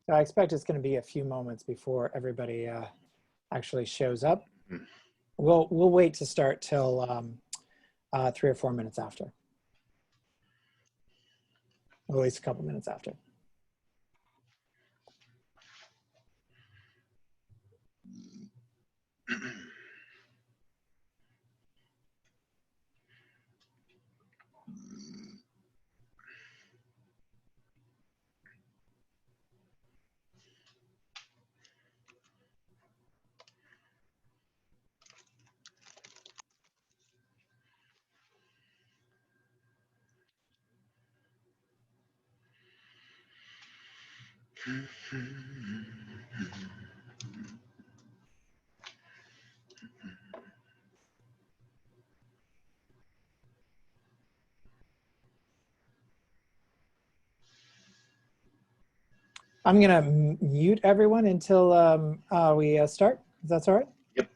So I expect it's going to be a few moments before everybody actually shows up. We'll wait to start till 3 or 4 minutes after, or at least a couple minutes after. I'm going to mute everyone until we start, if that's all right. Yep.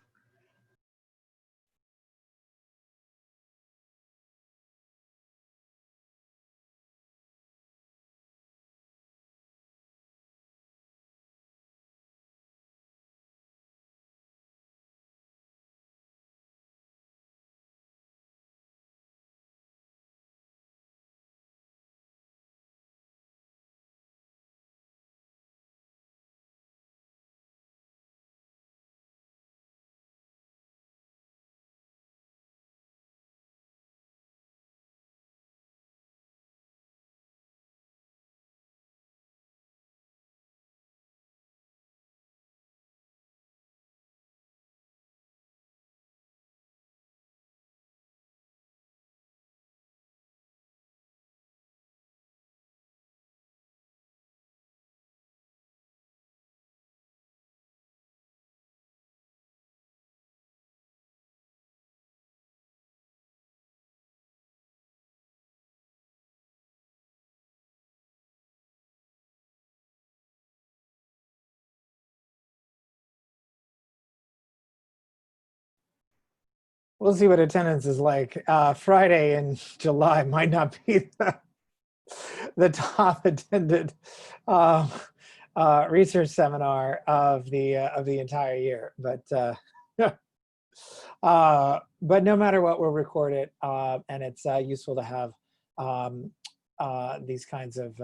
We'll see what attendance is like. Friday in July might not be the top attended research seminar of the entire year, but no matter what, we'll record it, and it's useful to have these kinds of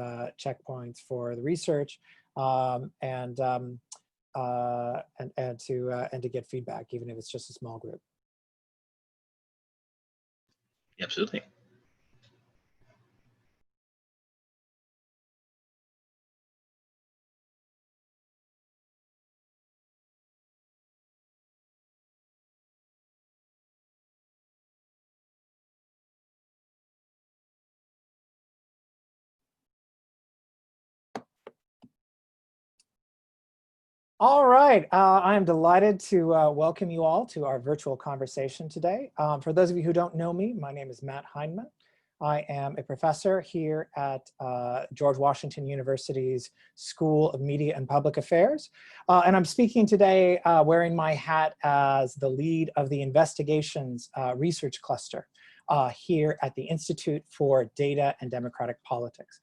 checkpoints for the research, and to get feedback, even if it's just a small group. Absolutely. All right, I am delighted to welcome you all to our virtual conversation today. For those of you who don't know me, my name is Matt Heineman. I am a professor here at George Washington University's School of Media and Public Affairs. And I'm speaking today wearing my hat as the lead of the Investigations Research Cluster here at the Institute for Data and Democratic Politics.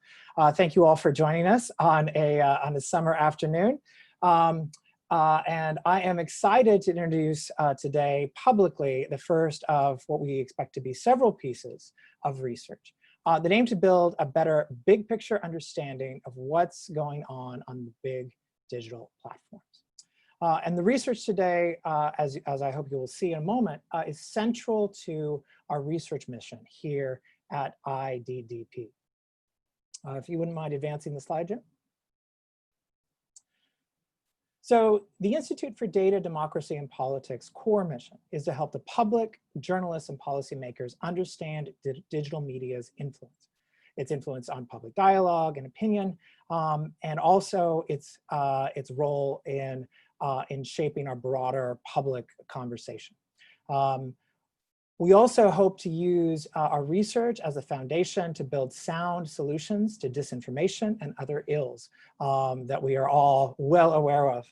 Thank you all for joining us on a summer afternoon. And I am excited to introduce today publicly the first of what we expect to be several pieces of research that aim to build a better big picture understanding of what's going on the big digital platforms. And the research today, as I hope you will see in a moment, is central to our research mission here at IDDP. If you wouldn't mind advancing the slide, Jim. So the Institute for Data, Democracy, and Politics core mission is to help the public, journalists, and policymakers understand digital media's influence. Its influence on public dialogue and opinion, and also its role in shaping our broader public conversation. We also hope to use our research as a foundation to build sound solutions to disinformation and other ills that we are all well aware of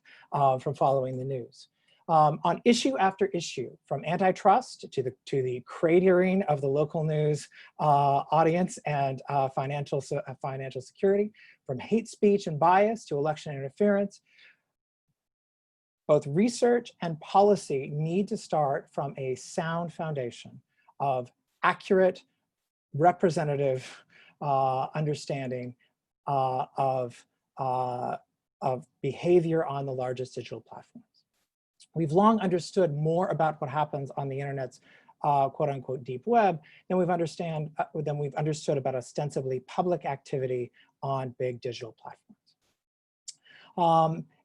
from following the news. On issue after issue, from antitrust to the cratering of the local news audience and financial security, from hate speech and bias to election interference. Both research and policy need to start from a sound foundation of accurate, representative understanding of behavior on the largest digital platforms. We've long understood more about what happens on the internet's quote unquote deep web than we've understood about ostensibly public activity on big digital platforms.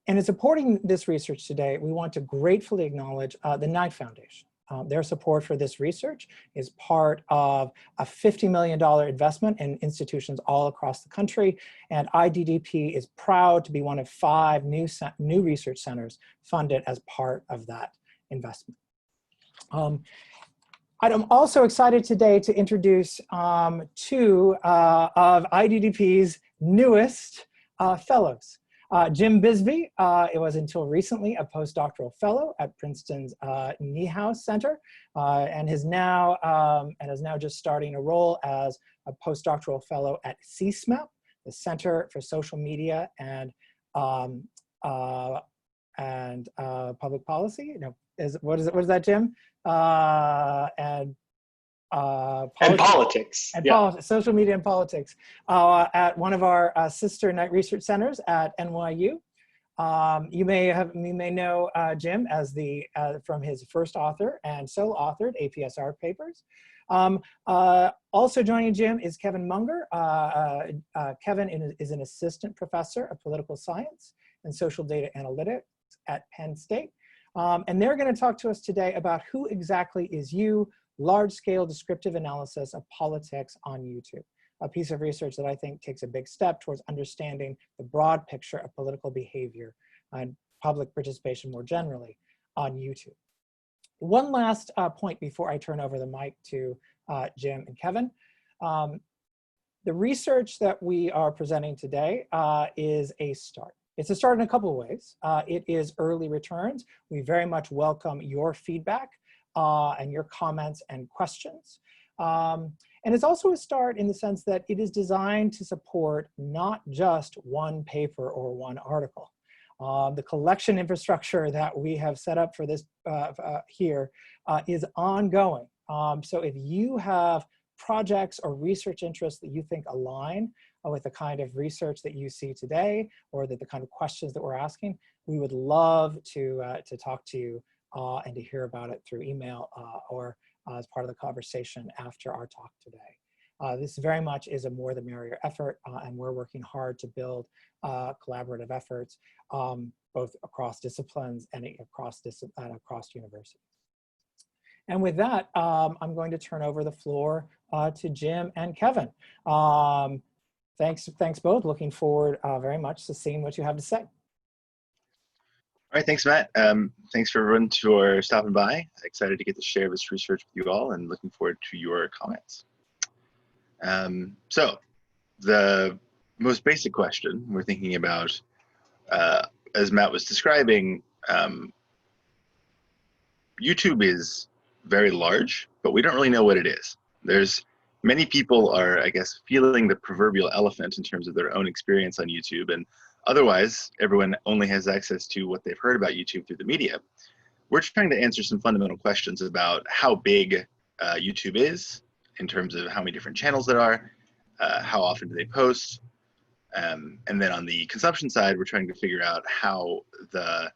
And in supporting this research today, we want to gratefully acknowledge the Knight Foundation. Their support for this research is part of a $50 million investment in institutions all across the country, and IDDP is proud to be one of 5 new research centers funded as part of that investment. I'm also excited today to introduce 2 of IDDP's newest fellows. Jim Bisbee, it was until recently a postdoctoral fellow at Princeton's Niehaus Center, and is now just starting a role as a postdoctoral fellow at CSMAP, the Center for Social Media and Public Policy. No, what is that, Jim? And politics. And politics, social media and politics, at one of our sister Knight Research Centers at NYU. You may know Jim as from his first author and solo-authored APSR papers. Also joining Jim is Kevin Munger. Kevin is an assistant professor of political science and social data analytics at Penn State. And they're going to talk to us today about who exactly is you, large-scale descriptive analysis of politics on YouTube, a piece of research that I think takes a big step towards understanding the broad picture of political behavior and public participation more generally on YouTube. One last point before I turn over the mic to Jim and Kevin. The research that we are presenting today is a start. It's a start in a couple of ways. It is early returns. We very much welcome your feedback and your comments and questions. And it's also a start in the sense that it is designed to support not just one paper or one article. The collection infrastructure that we have set up for this here is ongoing. So if you have projects or research interests that you think align with the kind of research that you see today, or the kind of questions that we're asking, we would love to talk to you and to hear about it through email or as part of the conversation after our talk today. This very much is a more the merrier effort, and we're working hard to build collaborative efforts both across disciplines and across universities. And with that, I'm going to turn over the floor to Jim and Kevin. Thanks both. Looking forward very much to seeing what you have to say. All right, thanks, Matt. Thanks for everyone for stopping by. Excited to get to share this research with you all and looking forward to your comments. So the most basic question we're thinking about, as Matt was describing, YouTube is very large, but we don't really know what it is. Many people are, I guess, feeling the proverbial elephant in terms of their own experience on YouTube, and otherwise, everyone only has access to what they've heard about YouTube through the media. We're trying to answer some fundamental questions about how big YouTube is in terms of how many different channels there are, how often do they post, and then on the consumption side, we're trying to figure out how the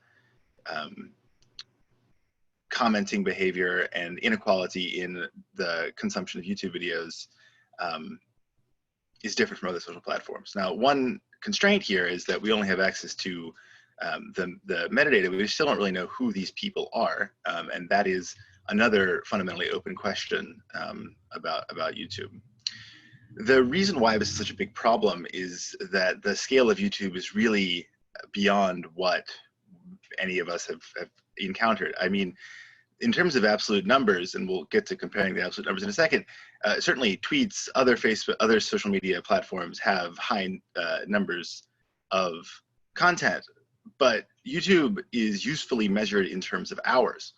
commenting behavior and inequality in the consumption of YouTube videos is different from other social platforms. Now, one constraint here is that we only have access to the metadata. We still don't really know who these people are, and that is another fundamentally open question about YouTube. The reason why this is such a big problem is that the scale of YouTube is really beyond what any of us have encountered. I mean, in terms of absolute numbers, and we'll get to comparing the absolute numbers in a second, certainly tweets, other social media platforms have high numbers of content, but YouTube is usefully measured in terms of hours.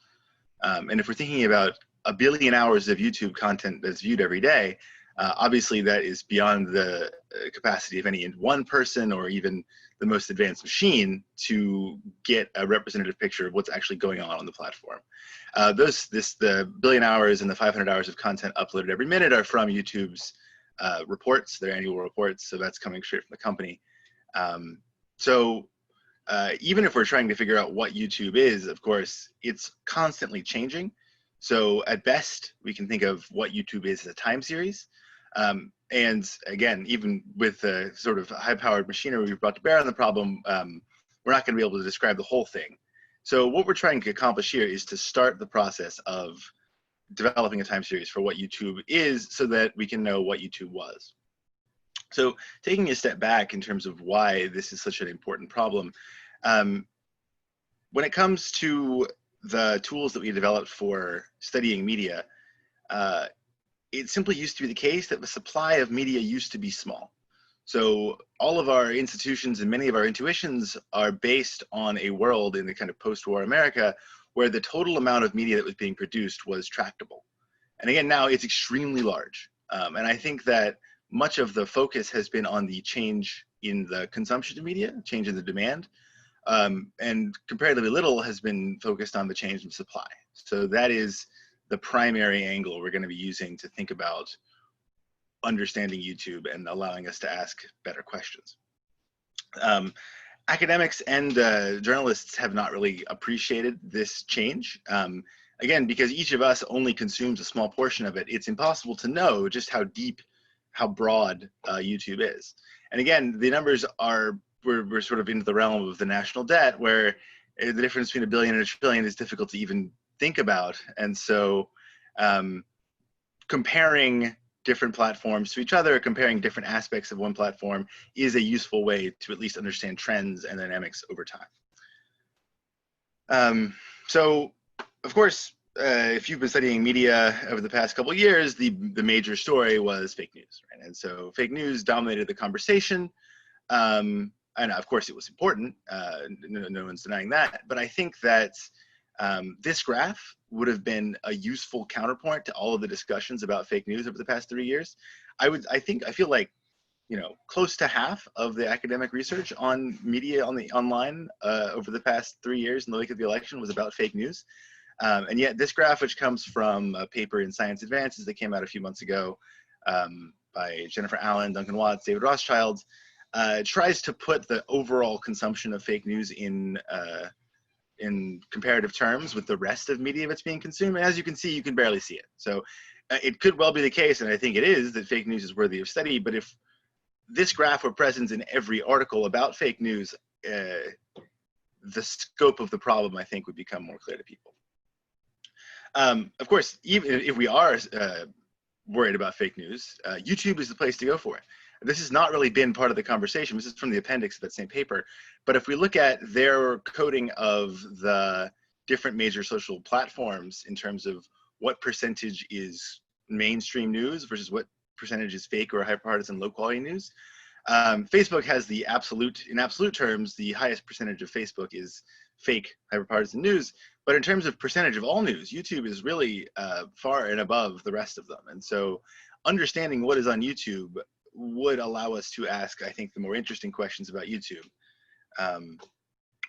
And if we're thinking about 1 billion hours of YouTube content that's viewed every day, Obviously, that is beyond the capacity of any one person or even the most advanced machine to get a representative picture of what's actually going on the platform. The billion hours and the 500 hours of content uploaded every minute are from YouTube's reports, their annual reports, so that's coming straight from the company. Even if we're trying to figure out what YouTube is, of course, it's constantly changing. So at best, we can think of what YouTube is as a time series. And again, even with the sort of high-powered machinery we've brought to bear on the problem, we're not going to be able to describe the whole thing. So what we're trying to accomplish here is to start the process of developing a time series for what YouTube is so that we can know what YouTube was. So taking a step back in terms of why this is such an important problem, when it comes to the tools that we developed for studying media, it simply used to be the case that the supply of media used to be small. So all of our institutions and many of our intuitions are based on a world in the kind of post-war America where the total amount of media that was being produced was tractable. And again, now it's extremely large. And I think that much of the focus has been on the change in the consumption of media, change in the demand, and comparatively little has been focused on the change in supply. So that is the primary angle we're going to be using to think about understanding YouTube and allowing us to ask better questions. Academics and journalists have not really appreciated this change. Again, because each of us only consumes a small portion of it, it's impossible to know just how deep, how broad YouTube is. And again, the numbers are, we're sort of into the realm of the national debt where the difference between $1 billion and $1 trillion is difficult to even think about. And so comparing different platforms to each other, comparing different aspects of one platform is a useful way to at least understand trends and dynamics over time. So, of course, if you've been studying media over the past couple of years, the major story was fake news, right? And so fake news dominated the conversation. And of course it was important, no one's denying that, but I think that this graph would have been a useful counterpoint to all of the discussions about fake news over the past 3 years. I feel like, you know, close to half of the academic research on media on the online over the past 3 years in the wake of the election was about fake news. And yet this graph, which comes from a paper in Science Advances that came out a few months ago by Jennifer Allen, Duncan Watts, David Rothschild, tries to put the overall consumption of fake news in comparative terms with the rest of media that's being consumed. And as you can see, you can barely see it. So it could well be the case, and I think it is, that fake news is worthy of study. But if this graph were present in every article about fake news, the scope of the problem, I think, would become more clear to people. Of course, even if we are worried about fake news, YouTube is the place to go for it. This has not really been part of the conversation. This is from the appendix of that same paper. But if we look at their coding of the different major social platforms in terms of what percentage is mainstream news versus what percentage is fake or hyperpartisan low quality news, Facebook has the in absolute terms, the highest percentage of Facebook is fake hyperpartisan news. But in terms of percentage of all news, YouTube is really far and above the rest of them. And so understanding what is on YouTube would allow us to ask, I think, the more interesting questions about YouTube,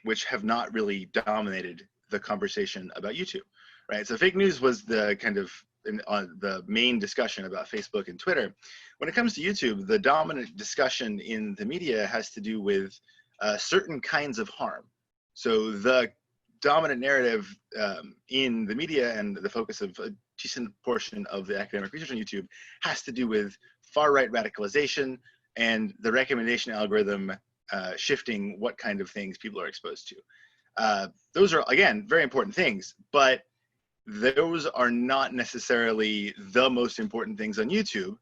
which have not really dominated the conversation about YouTube, right? So fake news was the kind of the main discussion about Facebook and Twitter. When it comes to YouTube, the dominant discussion in the media has to do with certain kinds of harm. So the dominant narrative in the media and the focus of a decent portion of the academic research on YouTube has to do with far-right radicalization and the recommendation algorithm shifting what kind of things people are exposed to. Those are, again, very important things, but those are not necessarily the most important things on YouTube.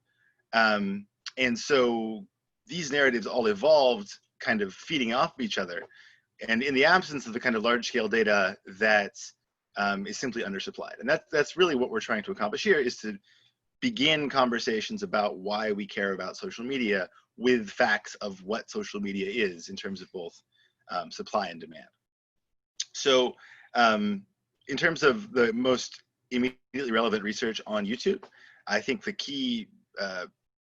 And so these narratives all evolved kind of feeding off each other. And in the absence of the kind of large-scale data that is simply undersupplied. And that's really what we're trying to accomplish here, is to begin conversations about why we care about social media with facts of what social media is in terms of both supply and demand. So in terms of the most immediately relevant research on YouTube, I think the key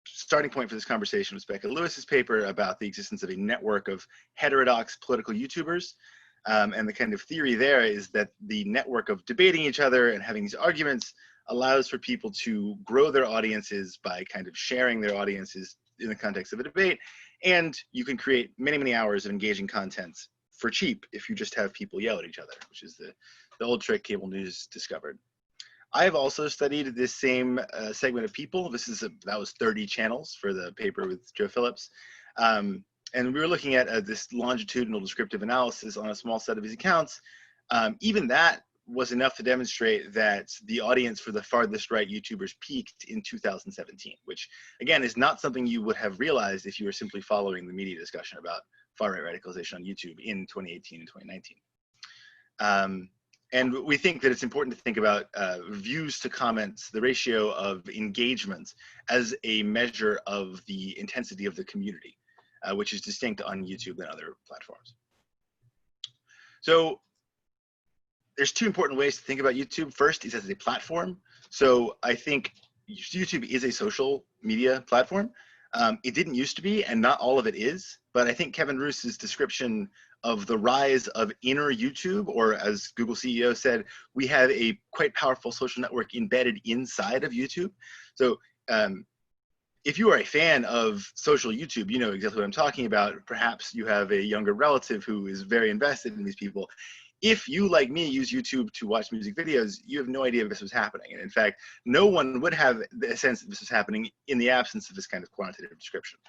starting point for this conversation was Becca Lewis's paper about the existence of a network of heterodox political YouTubers. And the kind of theory there is that the network of debating each other and having these arguments allows for people to grow their audiences by kind of sharing their audiences in the context of a debate. And you can create many, many hours of engaging content for cheap if you just have people yell at each other, which is the old trick cable news discovered. I have also studied this same segment of people. That was 30 channels for the paper with Joe Phillips. And we were looking at this longitudinal descriptive analysis on a small set of these accounts. Even that was enough to demonstrate that the audience for the farthest right YouTubers peaked in 2017, which again is not something you would have realized if you were simply following the media discussion about far-right radicalization on YouTube in 2018 and 2019. And we think that it's important to think about views to comments, the ratio of engagement, as a measure of the intensity of the community, which is distinct on YouTube than other platforms. So there's two important ways to think about YouTube. First is as a platform. So I think YouTube is a social media platform. It didn't used to be, and not all of it is, but I think Kevin Roos's description of the rise of inner YouTube, or as Google CEO said, we have a quite powerful social network embedded inside of YouTube. So if you are a fan of social YouTube, you know exactly what I'm talking about. Perhaps you have a younger relative who is very invested in these people. If you, like me, use YouTube to watch music videos, you have no idea this was happening. And in fact, no one would have the sense that this was happening in the absence of this kind of quantitative description.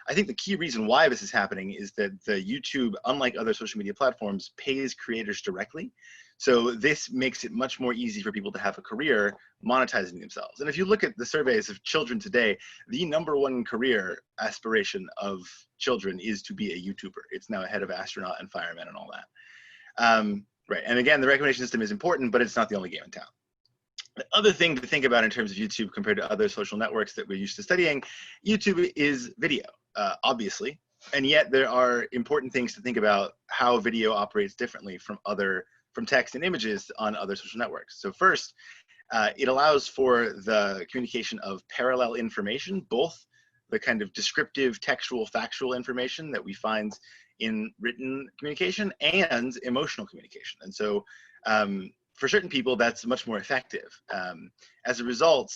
I think the key reason why this is happening is that the YouTube, unlike other social media platforms, pays creators directly. So this makes it much more easy for people to have a career monetizing themselves. And if you look at the surveys of children today, the #1 career aspiration of children is to be a YouTuber. It's now ahead of astronaut and fireman and all that. Right, and again, the recommendation system is important, but it's not the only game in town. The other thing to think about in terms of YouTube compared to other social networks that we're used to studying, YouTube is video, obviously, and yet there are important things to think about how video operates differently from text and images on other social networks. So first, it allows for the communication of parallel information, both the kind of descriptive, textual, factual information that we find in written communication and emotional communication. And so for certain people, that's much more effective. As a result,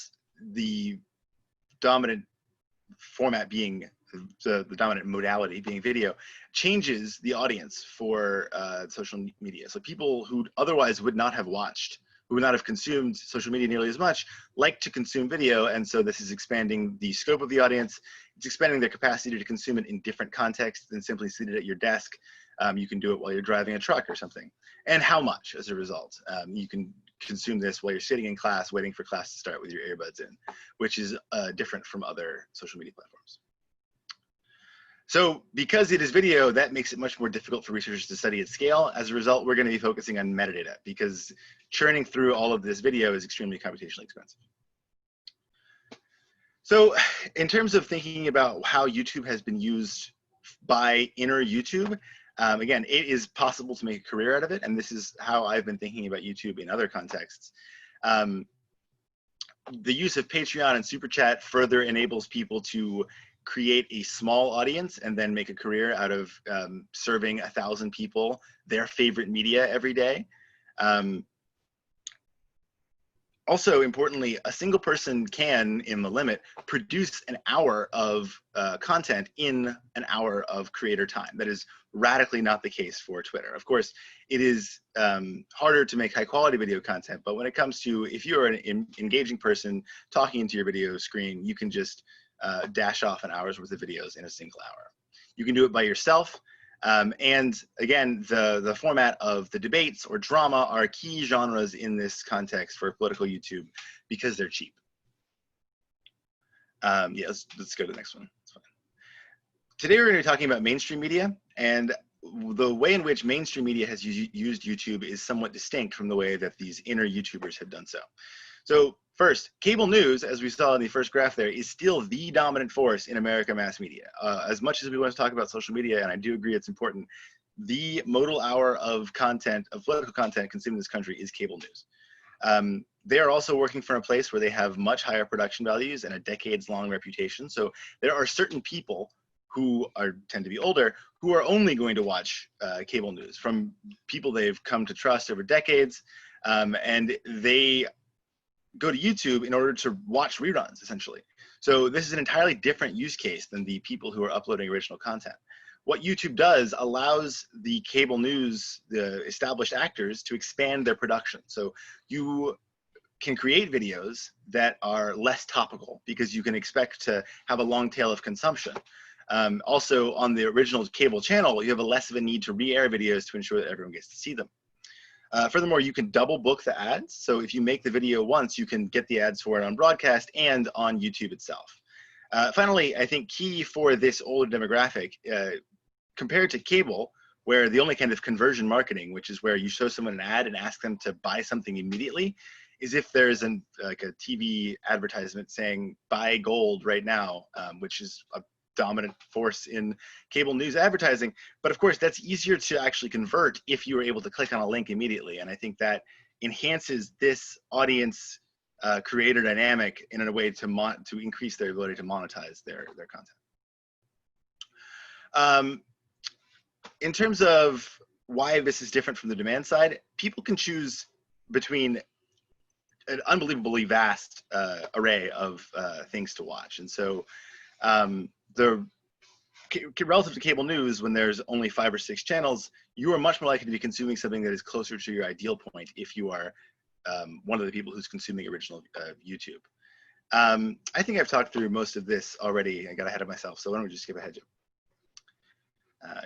the dominant format being, the dominant modality being video, changes the audience for social media. So people who otherwise would not have watched, who would not have consumed social media nearly as much, like to consume video. And so this is expanding the scope of the audience. It's expanding their capacity to consume it in different contexts than simply seated at your desk. You can do it while you're driving a truck or something. And how much as a result? You can consume this while you're sitting in class, waiting for class to start with your earbuds in, which is different from other social media platforms. So because it is video, that makes it much more difficult for researchers to study at scale. As a result, we're going to be focusing on metadata because churning through all of this video is extremely computationally expensive. So in terms of thinking about how YouTube has been used by inner YouTube, again, it is possible to make a career out of it. And this is how I've been thinking about YouTube in other contexts. The use of Patreon and Super Chat further enables people to create a small audience and then make a career out of serving 1,000 people their favorite media every day. Also, importantly, a single person can, in the limit, produce an hour of content in an hour of creator time. That is radically not the case for Twitter. Of course, it is harder to make high-quality video content, but when it comes to, if you're an engaging person talking into your video screen, you can just dash off an hour's worth of videos in a single hour. You can do it by yourself. And again, the format of the debates or drama are key genres in this context for political YouTube because they're cheap. Yeah, let's go to the next one. Today we're going to be talking about mainstream media, and the way in which mainstream media has used YouTube is somewhat distinct from the way that these inner YouTubers have done so. So first, cable news, as we saw in the first graph there, is still the dominant force in American mass media. As much as we want to talk about social media, and I do agree it's important, the modal hour of content, of political content consumed in this country is cable news. they are also working from a place where they have much higher production values and a decades-long reputation. So there are certain people who tend to be older, who are only going to watch cable news from people they've come to trust over decades, and they go to YouTube in order to watch reruns, essentially. So this is an entirely different use case than the people who are uploading original content. What YouTube does allows the cable news, the established actors, to expand their production. So you can create videos that are less topical because you can expect to have a long tail of consumption. Also, on the original cable channel, you have less of a need to re-air videos to ensure that everyone gets to see them. Furthermore, you can double book the ads. So if you make the video once, you can get the ads for it on broadcast and on YouTube itself. Finally, I think key for this older demographic, compared to cable, where the only kind of conversion marketing, which is where you show someone an ad and ask them to buy something immediately, is if there's like a TV advertisement saying buy gold right now, which is a dominant force in cable news advertising. But of course, that's easier to actually convert if you were able to click on a link immediately. And I think that enhances this audience creator dynamic in a way to increase their ability to monetize their content. In terms of why this is different from the demand side, people can choose between an unbelievably vast array of things to watch. And so relative to cable news, when there's only 5 or 6 channels, you are much more likely to be consuming something that is closer to your ideal point if you are one of the people who's consuming original YouTube. I think I've talked through most of this already. I got ahead of myself, so why don't we just skip ahead, Jim?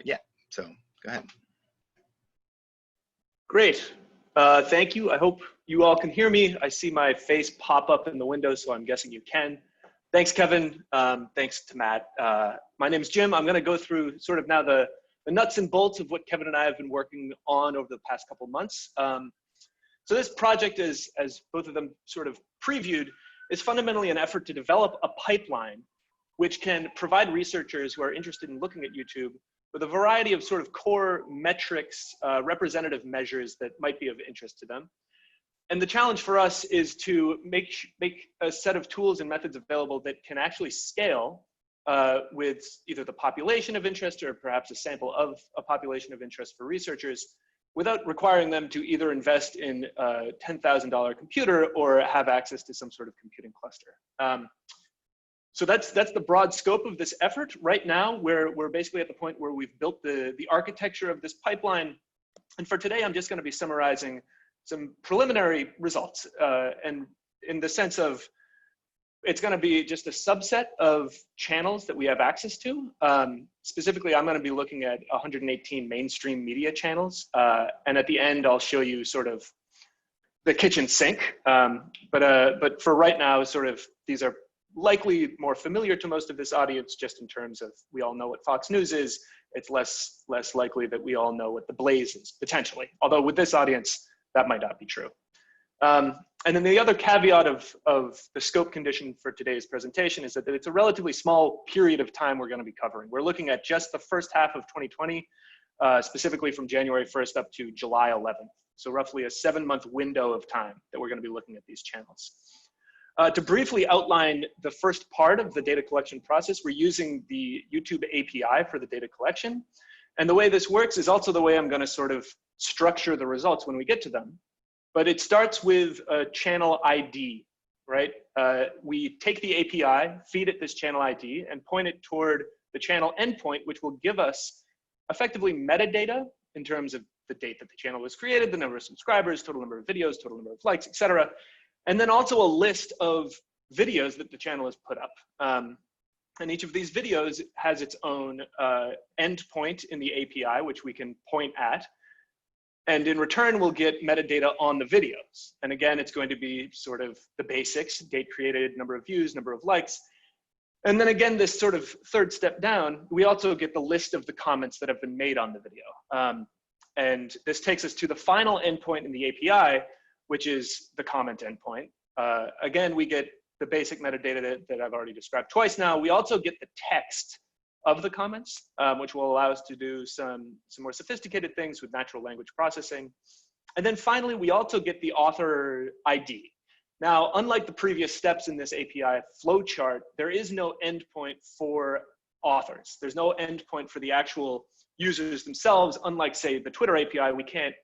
Yeah, so go ahead. Great. Thank you. I hope you all can hear me. I see my face pop up in the window, so I'm guessing you can. Thanks, Kevin. Thanks to Matt. My name is Jim. I'm going to go through sort of now the nuts and bolts of what Kevin and I have been working on over the past couple months. So this project is, as both of them sort of previewed, is fundamentally an effort to develop a pipeline which can provide researchers who are interested in looking at YouTube with a variety of sort of core metrics, representative measures that might be of interest to them. And the challenge for us is to make a set of tools and methods available that can actually scale with either the population of interest or perhaps a sample of a population of interest for researchers without requiring them to either invest in a $10,000 computer or have access to some sort of computing cluster. So that's the broad scope of this effort. Right now, we're basically at the point where we've built the architecture of this pipeline. And for today, I'm just going to be summarizing some preliminary results, and in the sense of it's going to be just a subset of channels that we have access to. Specifically, I'm going to be looking at 118 mainstream media channels, and at the end, I'll show you sort of the kitchen sink. But for right now, sort of these are likely more familiar to most of this audience, just in terms of we all know what Fox News is. It's less likely that we all know what The Blaze is, potentially. Although with this audience, that might not be true. And then the other caveat of the scope condition for today's presentation is that it's a relatively small period of time we're going to be covering. We're looking at just the first half of 2020, specifically from January 1st up to July 11th. So roughly a 7-month window of time that we're going to be looking at these channels. To briefly outline the first part of the data collection process, we're using the YouTube API for the data collection. And the way this works is also the way I'm going to sort of structure the results when we get to them. But it starts with a channel ID, right? We take the API, feed it this channel ID, and point it toward the channel endpoint, which will give us effectively metadata in terms of the date that the channel was created, the number of subscribers, total number of videos, total number of likes, etc. And then also a list of videos that the channel has put up. And each of these videos has its own endpoint in the API, which we can point at. And in return, we'll get metadata on the videos. And again, it's going to be sort of the basics: date created, number of views, number of likes. And then again, this sort of third step down, we also get the list of the comments that have been made on the video. And this takes us to the final endpoint in the API, which is the comment endpoint. Again, we get the basic metadata that I've already described twice now. We also get the text of the comments, which will allow us to do some more sophisticated things with natural language processing. And then finally, we also get the author ID. Now, unlike the previous steps in this API flowchart, there is no endpoint for authors. There's no endpoint for the actual users themselves. Unlike, say, the Twitter API, we can't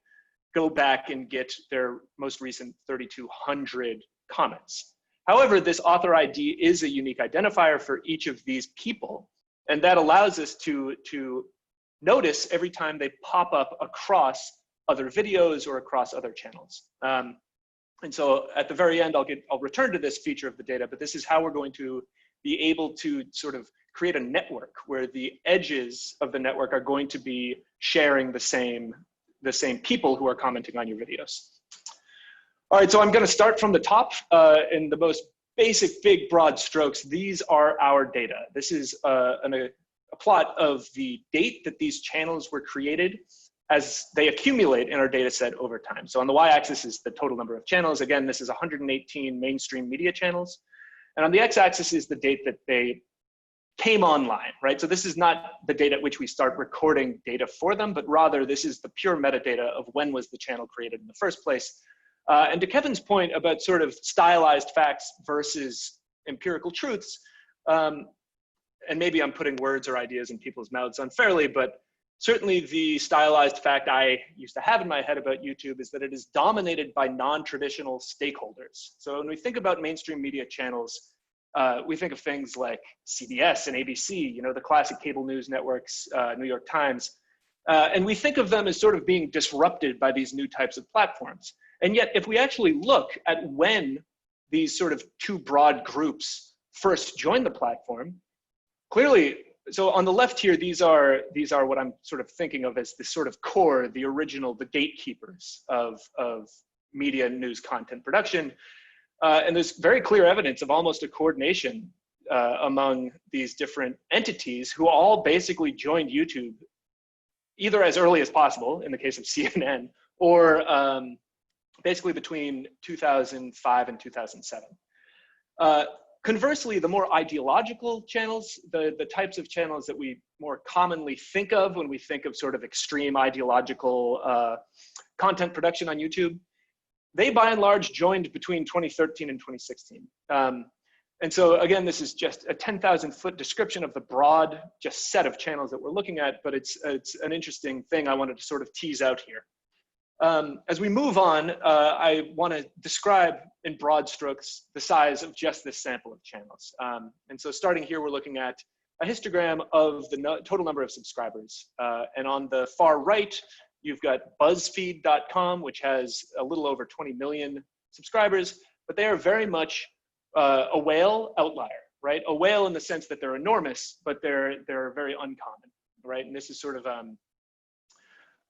go back and get their most recent 3,200 comments. However, this author ID is a unique identifier for each of these people, and that allows us to notice every time they pop up across other videos or across other channels. And so at the very end, I'll return to this feature of the data, but this is how we're going to be able to sort of create a network where the edges of the network are going to be sharing the same people who are commenting on your videos. All right, so I'm going to start from the top in the most basic, big, broad strokes. These are our data. This is a plot of the date that these channels were created as they accumulate in our data set over time. So on the y-axis is the total number of channels. Again, this is 118 mainstream media channels. And on the x-axis is the date that they came online, right? So this is not the date at which we start recording data for them, but rather this is the pure metadata of when was the channel created in the first place. And to Kevin's point about sort of stylized facts versus empirical truths, and maybe I'm putting words or ideas in people's mouths unfairly, but certainly the stylized fact I used to have in my head about YouTube is that it is dominated by non-traditional stakeholders. So when we think about mainstream media channels, we think of things like CBS and ABC, you know, the classic cable news networks, New York Times, and we think of them as sort of being disrupted by these new types of platforms. And yet, if we actually look at when these sort of two broad groups first joined the platform, clearly, so on the left here, these are what I'm sort of thinking of as the sort of core, the original, the gatekeepers of media and news content production. And there's very clear evidence of almost a coordination among these different entities who all basically joined YouTube either as early as possible, in the case of CNN, or basically between 2005 and 2007. Conversely, the more ideological channels, the types of channels that we more commonly think of when we think of sort of extreme ideological content production on YouTube, they by and large joined between 2013 and 2016. And so again, this is just a 10,000-foot description of the broad just set of channels that we're looking at, but it's an interesting thing I wanted to sort of tease out here. As we move on, I want to describe in broad strokes the size of just this sample of channels. And so starting here, we're looking at a histogram of the total number of subscribers. And on the far right, you've got BuzzFeed.com, which has a little over 20 million subscribers, but they are very much a whale outlier, right? A whale in the sense that they're enormous, but they're very uncommon, right? And this is sort of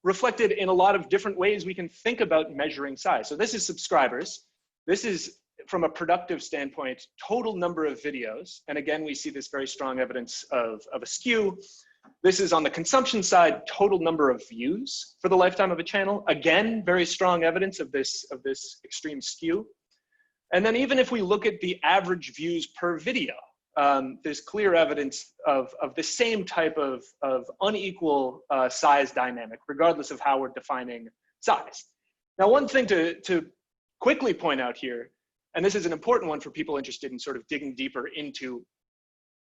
reflected in a lot of different ways we can think about measuring size. So this is subscribers. This is, from a productive standpoint, total number of videos. And again, we see this very strong evidence of a skew. This is on the consumption side, total number of views for the lifetime of a channel. Again, very strong evidence of this extreme skew. And then even if we look at the average views per video, there's clear evidence of the same type of unequal size dynamic, regardless of how we're defining size. Now, one thing to quickly point out here, and this is an important one for people interested in sort of digging deeper into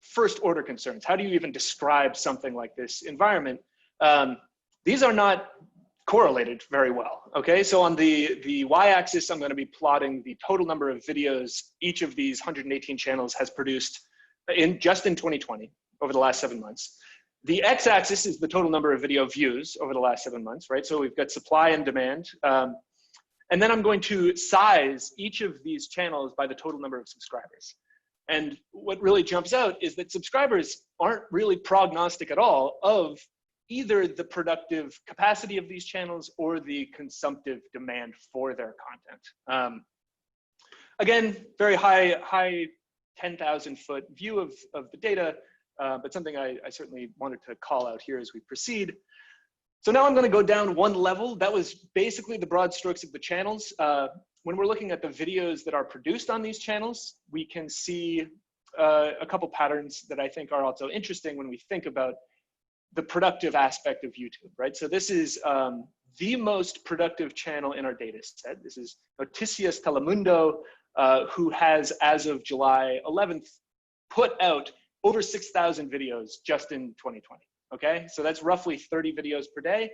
first order concerns. How do you even describe something like this environment? These are not correlated very well, okay? So on the y-axis, I'm gonna be plotting the total number of videos each of these 118 channels has produced just in 2020, over the last 7 months. The x-axis is the total number of video views over the last 7 months, right? So we've got supply and demand. And then I'm going to size each of these channels by the total number of subscribers. And what really jumps out is that subscribers aren't really prognostic at all of either the productive capacity of these channels or the consumptive demand for their content. Again, very high 10,000-foot view of the data, but something I certainly wanted to call out here as we proceed. So now I'm going to go down one level. That was basically the broad strokes of the channels. When we're looking at the videos that are produced on these channels, we can see a couple patterns that I think are also interesting when we think about the productive aspect of YouTube, right? So this is the most productive channel in our data set. This is Noticias Telemundo, who has, as of July 11th, put out over 6,000 videos just in 2020, okay? So that's roughly 30 videos per day.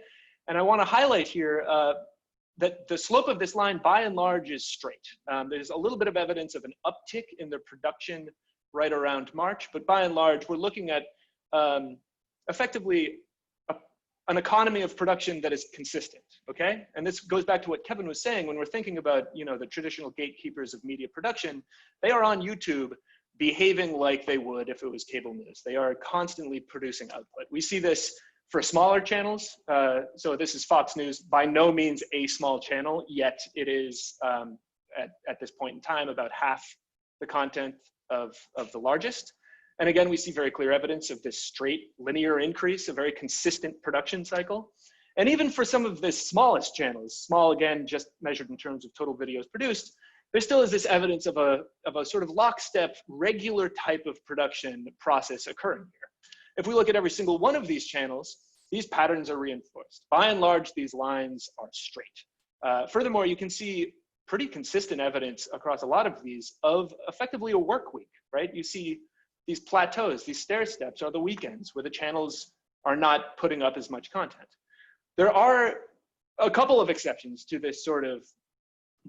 And I wanna highlight here that the slope of this line, by and large, is straight. There's a little bit of evidence of an uptick in their production right around March, but by and large, we're looking at effectively an economy of production that is consistent, okay? And this goes back to what Kevin was saying when we're thinking about, you know, the traditional gatekeepers of media production. They are on YouTube behaving like they would if it was cable news. They are constantly producing output. We see this for smaller channels. So this is Fox News, by no means a small channel, yet it is at this point in time about half the content of the largest. And again, we see very clear evidence of this straight linear increase, a very consistent production cycle. And even for some of the smallest channels, small again, just measured in terms of total videos produced, there still is this evidence of a sort of lockstep, regular type of production process occurring here. If we look at every single one of these channels, these patterns are reinforced. By and large, these lines are straight. Furthermore, you can see pretty consistent evidence across a lot of these of effectively a work week, right? You see these plateaus, these stair steps are the weekends where the channels are not putting up as much content. There are a couple of exceptions to this sort of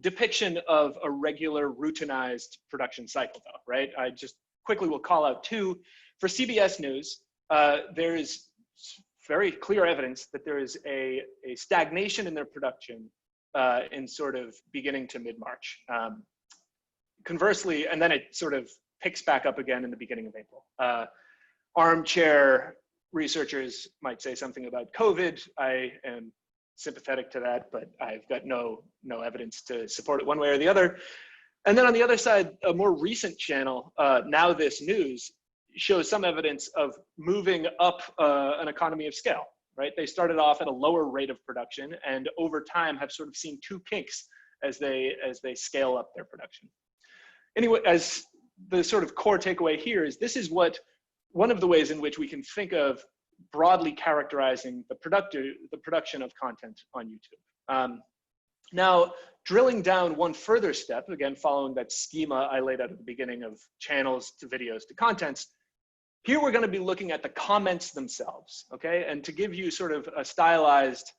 depiction of a regular routinized production cycle though, right? I just quickly will call out two. For CBS News, there is very clear evidence that there is a stagnation in their production in sort of beginning to mid-March. Conversely, and then it sort of picks back up again in the beginning of April. Armchair researchers might say something about COVID. I am sympathetic to that, but I've got no evidence to support it one way or the other. And then on the other side, a more recent channel, Now This News, shows some evidence of moving up an economy of scale, right? They started off at a lower rate of production and over time have sort of seen two kinks as they scale up their production. Anyway, as the sort of core takeaway here is this is one of the ways in which we can think of broadly characterizing the production of content on YouTube. Now, drilling down one further step, again, following that schema I laid out at the beginning of channels to videos to contents, here we're going to be looking at the comments themselves, okay? And to give you sort of a stylized,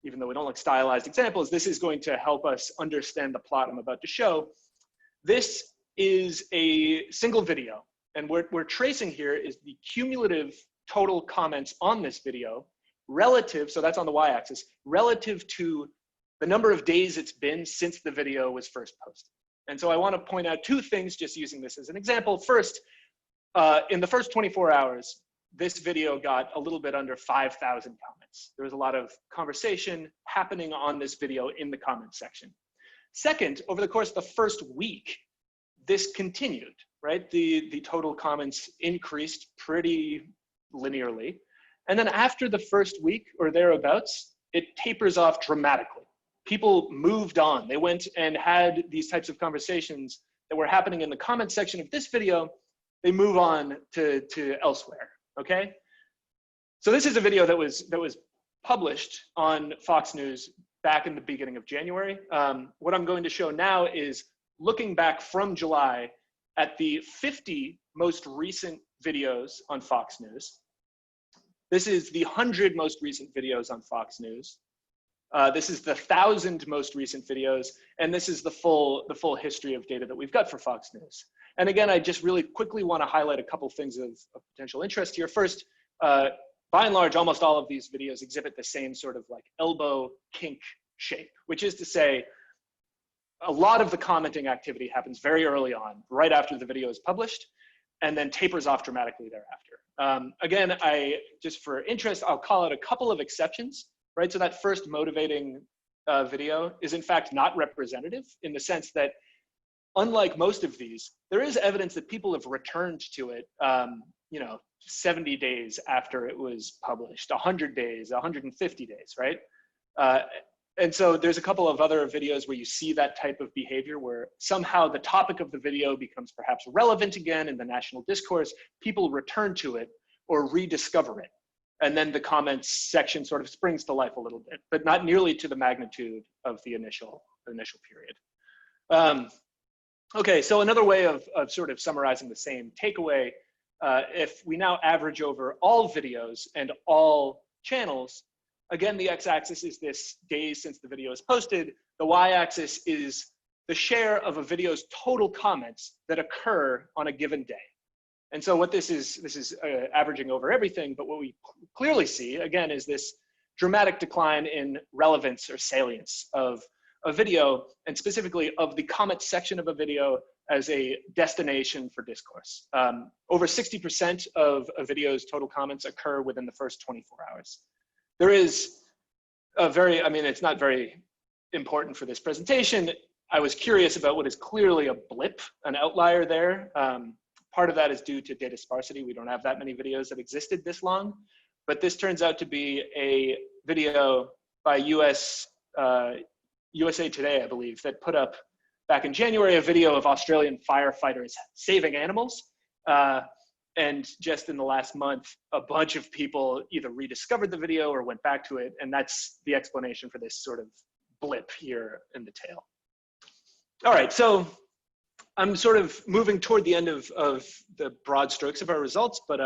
even though we don't like stylized examples, this is going to help us understand the plot I'm about to show. This is a single video, and what we're tracing here is the cumulative total comments on this video relative, so that's on the y-axis, relative to the number of days it's been since the video was first posted. And so I want to point out two things just using this as an example. First, in the first 24 hours, this video got a little bit under 5,000 comments. There was a lot of conversation happening on this video in the comment section. Second, over the course of the first week, this continued, right? The total comments increased pretty linearly. And then after the first week or thereabouts, it tapers off dramatically. People moved on. They went and had these types of conversations that were happening in the comment section of this video. They move on to elsewhere, okay? So this is a video that was published on Fox News back in the beginning of January. What I'm going to show now is looking back from July at the 50 most recent videos on Fox News. This is the 100 most recent videos on Fox News. This is the 1,000 most recent videos, and this is the full history of data that we've got for Fox News. And again, I just really quickly want to highlight a couple things of potential interest here. First, by and large, almost all of these videos exhibit the same sort of like elbow kink shape, which is to say, a lot of the commenting activity happens very early on, right after the video is published, and then tapers off dramatically thereafter. Again, just for interest, I'll call out a couple of exceptions, right? So that first motivating video is in fact not representative in the sense that unlike most of these, there is evidence that people have returned to it, 70 days after it was published, 100 days, 150 days, right? And so there's a couple of other videos where you see that type of behavior where somehow the topic of the video becomes perhaps relevant again in the national discourse, people return to it or rediscover it. and then the comments section sort of springs to life a little bit, but not nearly to the magnitude of the initial period. Okay, so another way of sort of summarizing the same takeaway, if we now average over all videos and all channels, again, the x-axis is this days since the video is posted. The y-axis is the share of a video's total comments that occur on a given day. And so what this is averaging over everything, but what we clearly see, again, is this dramatic decline in relevance or salience of a video, and specifically of the comment section of a video as a destination for discourse. Over 60% of a video's total comments occur within the first 24 hours. There is a very, I mean, it's not very important for this presentation. I was curious about what is clearly a blip, an outlier there. Part of that is due to data sparsity. We don't have that many videos that existed this long, but this turns out to be a video by USA Today, I believe, that put up back in January a video of Australian firefighters saving animals. And just in the last month, a bunch of people either rediscovered the video or went back to it. And that's the explanation for this sort of blip here in the tail. All right, so I'm sort of moving toward the end of the broad strokes of our results, but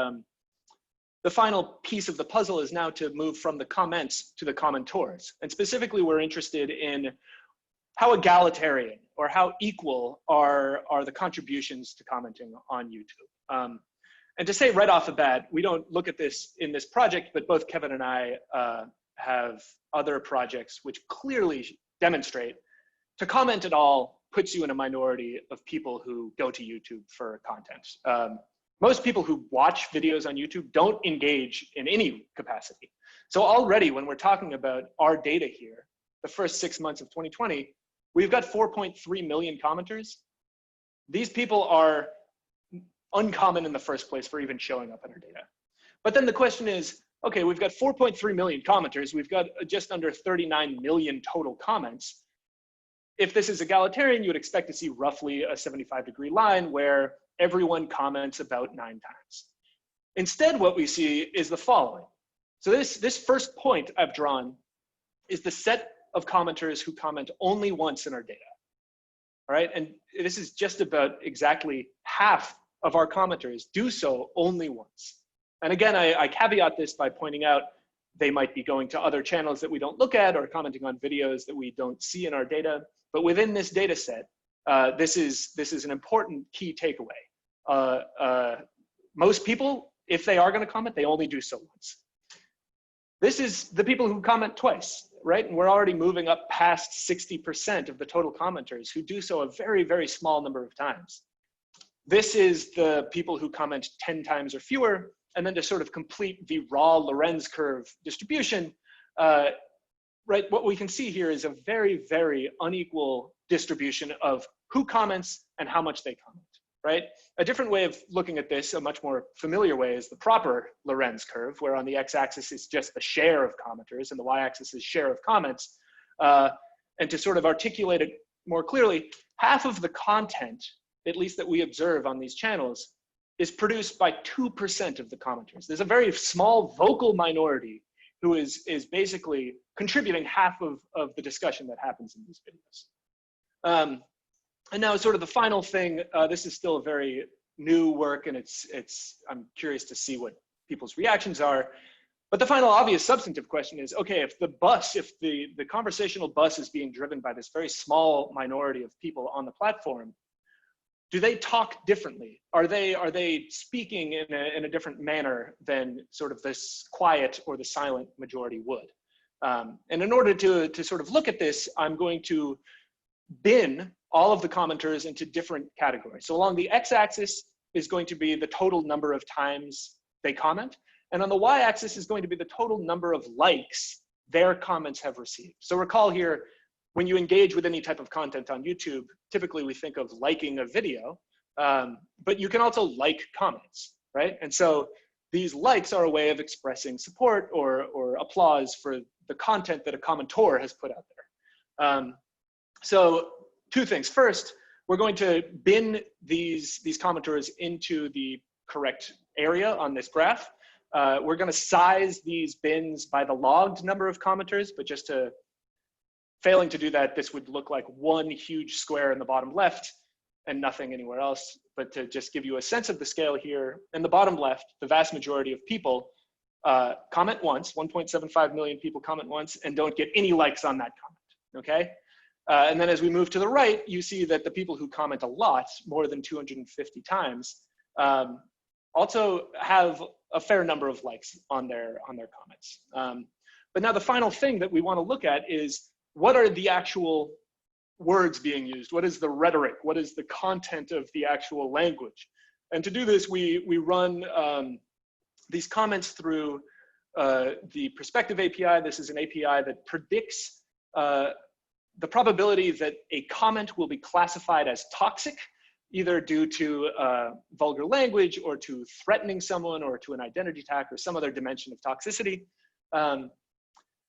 the final piece of the puzzle is now to move from the comments to the commentors. And specifically, we're interested in how egalitarian or how equal are the contributions to commenting on YouTube. And to say right off the bat, we don't look at this in this project, but both Kevin and I have other projects which clearly demonstrate to comment at all puts you in a minority of people who go to YouTube for content. Most people who watch videos on YouTube don't engage in any capacity. So already when we're talking about our data here, the first 6 months of 2020, we've got 4.3 million commenters. These people are uncommon in the first place for even showing up in our data. But then the question is, okay, we've got 4.3 million commenters. We've got just under 39 million total comments. If this is egalitarian, you would expect to see roughly a 75-degree line where everyone comments about 9 times. Instead, what we see is the following. So this first point I've drawn is the set of commenters who comment only once in our data. All right, and this is just about exactly half of our commenters do so only once. And again, I caveat this by pointing out they might be going to other channels that we don't look at or commenting on videos that we don't see in our data. But within this data set, this is an important key takeaway. Most people, if they are going to comment, they only do so once. This is the people who comment twice, right? And we're already moving up past 60% of the total commenters who do so a very, very small number of times. This is the people who comment 10 times or fewer. And then to sort of complete the raw Lorenz curve distribution, right, what we can see here is a very, very unequal distribution of who comments and how much they comment, right? A different way of looking at this, a much more familiar way, is the proper Lorenz curve, where on the x-axis is just the share of commenters and the y-axis is share of comments. And to sort of articulate it more clearly, half of the content, at least that we observe on these channels, is produced by 2% of the commenters. There's a very small vocal minority who is basically contributing half of the discussion that happens in these videos. And now sort of the final thing, this is still a very new work and I'm curious to see what people's reactions are. But the final obvious substantive question is, okay, if the conversational bus is being driven by this very small minority of people on the platform, do they talk differently? Are they speaking in a different manner than sort of this quiet or the silent majority would? And in order to sort of look at this, I'm going to bin all of the commenters into different categories. So along the x-axis is going to be the total number of times they comment. And on the y-axis is going to be the total number of likes their comments have received. So recall here, when you engage with any type of content on YouTube, typically we think of liking a video, but you can also like comments, right? And so these likes are a way of expressing support or applause for the content that a commentor has put out there. So two things. First, we're going to bin these commenters into the correct area on this graph. We're going to size these bins by the logged number of commenters, but just failing to do that, this would look like one huge square in the bottom left and nothing anywhere else. But to just give you a sense of the scale here, in the bottom left, the vast majority of people comment once, 1.75 million people comment once and don't get any likes on that comment, okay? And then as we move to the right, you see that the people who comment a lot, more than 250 times, also have a fair number of likes on their comments. But now the final thing that we want to look at is, what are the actual words being used? What is the rhetoric? What is the content of the actual language? And to do this, we run these comments through the Perspective API. This is an API that predicts the probability that a comment will be classified as toxic, either due to vulgar language or to threatening someone or to an identity attack or some other dimension of toxicity.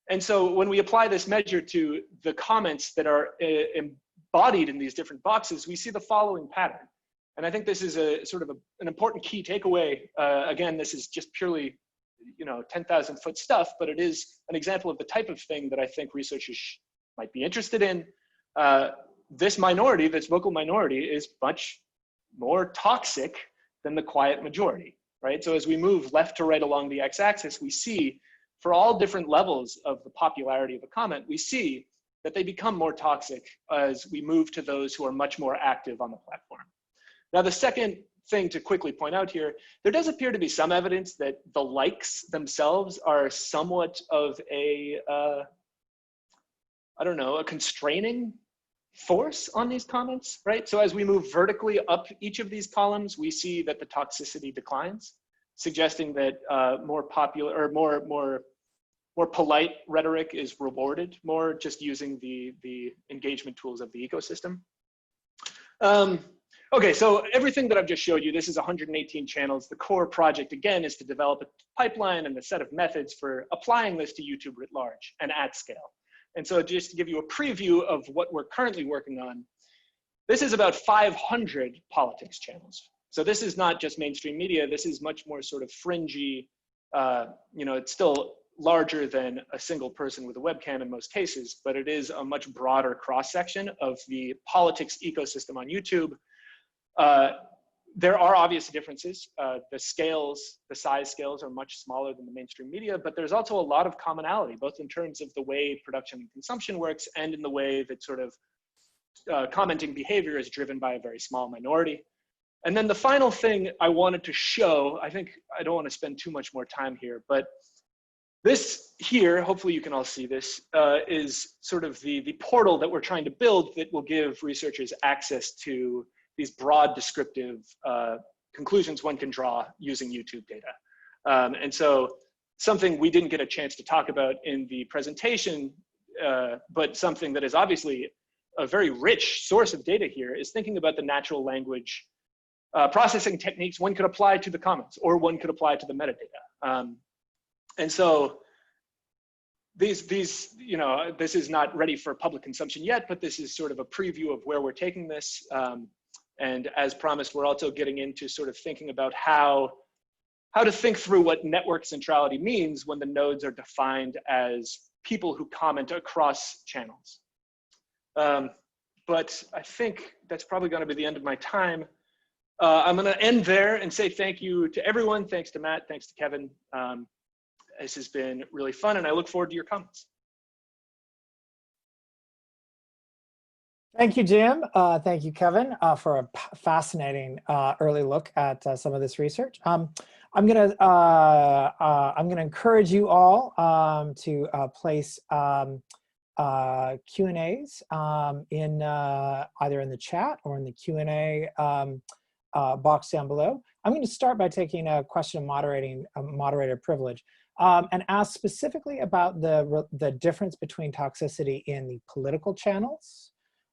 And so when we apply this measure to the comments that are embodied in these different boxes, we see the following pattern. And I think this is a sort of an important key takeaway. Again, this is just purely 10,000-foot stuff, but it is an example of the type of thing that I think researchers might be interested in. This minority, this vocal minority, is much more toxic than the quiet majority, right? So as we move left to right along the x-axis, we see for all different levels of the popularity of a comment, we see that they become more toxic as we move to those who are much more active on the platform. Now, the second thing to quickly point out here, there does appear to be some evidence that the likes themselves are somewhat of a, I don't know, a constraining force on these comments, right? So as we move vertically up each of these columns, we see that the toxicity declines, suggesting that more popular or more polite rhetoric is rewarded more, just using the engagement tools of the ecosystem. Okay, so everything that I've just showed you, this is 118 channels. The core project, again, is to develop a pipeline and a set of methods for applying this to YouTube writ large and at scale. And so just to give you a preview of what we're currently working on, this is about 500 politics channels. So this is not just mainstream media. This is much more sort of fringy, it's still larger than a single person with a webcam in most cases, but it is a much broader cross-section of the politics ecosystem on YouTube. There are obvious differences. The size scales are much smaller than the mainstream media, but there's also a lot of commonality, both in terms of the way production and consumption works and in the way that sort of commenting behavior is driven by a very small minority. And then the final thing I wanted to show, I think I don't want to spend too much more time here, but this here, hopefully you can all see this, is sort of the portal that we're trying to build that will give researchers access to these broad descriptive conclusions one can draw using YouTube data. And so something we didn't get a chance to talk about in the presentation, but something that is obviously a very rich source of data here is thinking about the natural language processing techniques one could apply to the comments or one could apply to the metadata. And so this is not ready for public consumption yet, but this is sort of a preview of where we're taking this. And as promised, we're also getting into sort of thinking about how to think through what network centrality means when the nodes are defined as people who comment across channels. But I think that's probably going to be the end of my time. I'm going to end there and say thank you to everyone. Thanks to Matt. Thanks to Kevin. This has been really fun, and I look forward to your comments. Thank you, Jim. Thank you, Kevin, for a fascinating early look at some of this research. I'm gonna encourage you all to place Q&As in either in the chat or in the Q&A box down below. I'm going to start by taking a question of moderator privilege and ask specifically about the difference between toxicity in the political channels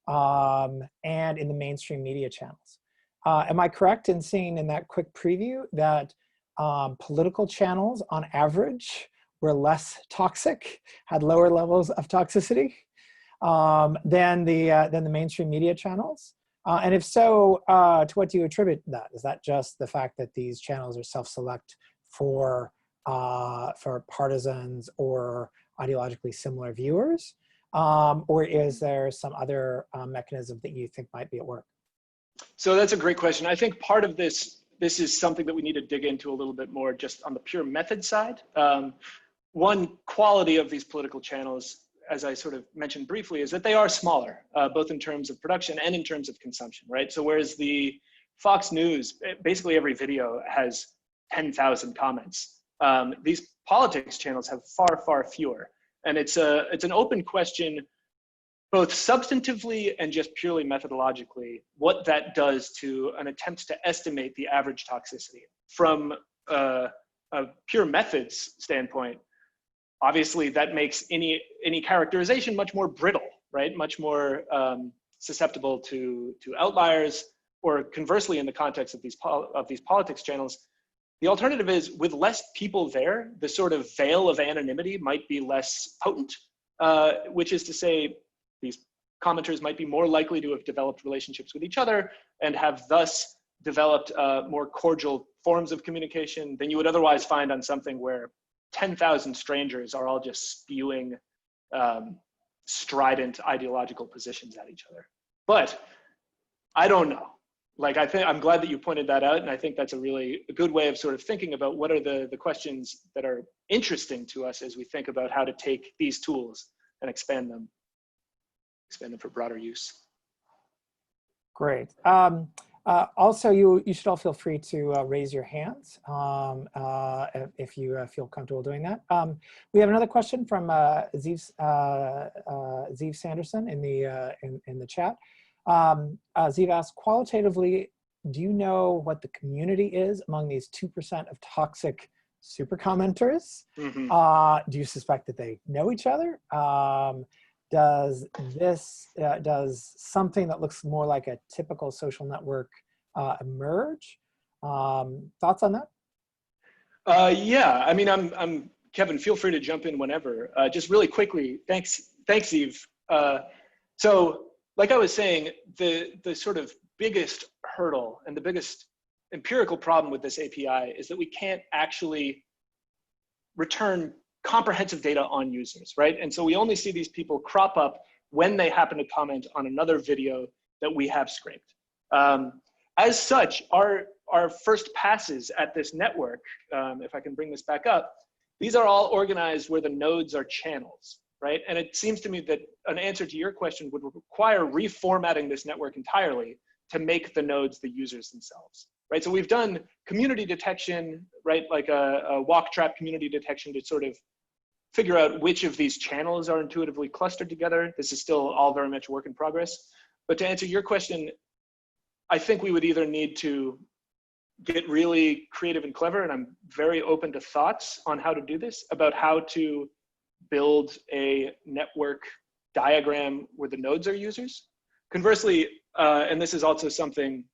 and in the mainstream media channels. Am I correct in seeing in that quick preview that political channels on average were less toxic, had lower levels of toxicity than the mainstream media channels? And if so, to what do you attribute that? Is that just the fact that these channels are self-select for for partisans or ideologically similar viewers? Or is there some other mechanism that you think might be at work? So that's a great question. I think part of this is something that we need to dig into a little bit more just on the pure method side. One quality of these political channels, as I sort of mentioned briefly, is that they are smaller, both in terms of production and in terms of consumption, right? So whereas the Fox News, basically every video has 10,000 comments, these politics channels have far, far fewer. And it's an open question, both substantively and just purely methodologically, what that does to an attempt to estimate the average toxicity. From a pure methods standpoint, obviously that makes any characterization much more brittle, right? Much more susceptible to outliers, or conversely, in the context of these politics channels, the alternative is, with less people there, the sort of veil of anonymity might be less potent, which is to say, these commenters might be more likely to have developed relationships with each other and have thus developed more cordial forms of communication than you would otherwise find on something where 10,000 strangers are all just spewing strident ideological positions at each other. But I don't know. Like, I'm glad that you pointed that out, and I think that's a good way of sort of thinking about what are the questions that are interesting to us as we think about how to take these tools and expand them for broader use. Great. Also, you should all feel free to raise your hands if you feel comfortable doing that. We have another question from Zeev Sanderson in the chat. Zeev asks, qualitatively, do you know what the community is among these 2% of toxic super commenters? Do you suspect that they know each other? Does something that looks more like a typical social network emerge? Thoughts on that? Yeah, I mean, Kevin, feel free to jump in whenever. Just really quickly, thanks, Eve. So, like I was saying, the sort of biggest hurdle and the biggest empirical problem with this API is that we can't actually return comprehensive data on users, right? And so we only see these people crop up when they happen to comment on another video that we have scraped. As such, our first passes at this network, if I can bring this back up, these are all organized where the nodes are channels, right? And it seems to me that an answer to your question would require reformatting this network entirely to make the nodes the users themselves, right? So we've done community detection, right? Like a walk trap community detection to sort of figure out which of these channels are intuitively clustered together. This is still all very much work in progress. But to answer your question, I think we would either need to get really creative and clever, and I'm very open to thoughts on how to do this, about how to build a network diagram where the nodes are users. Conversely, and this is also something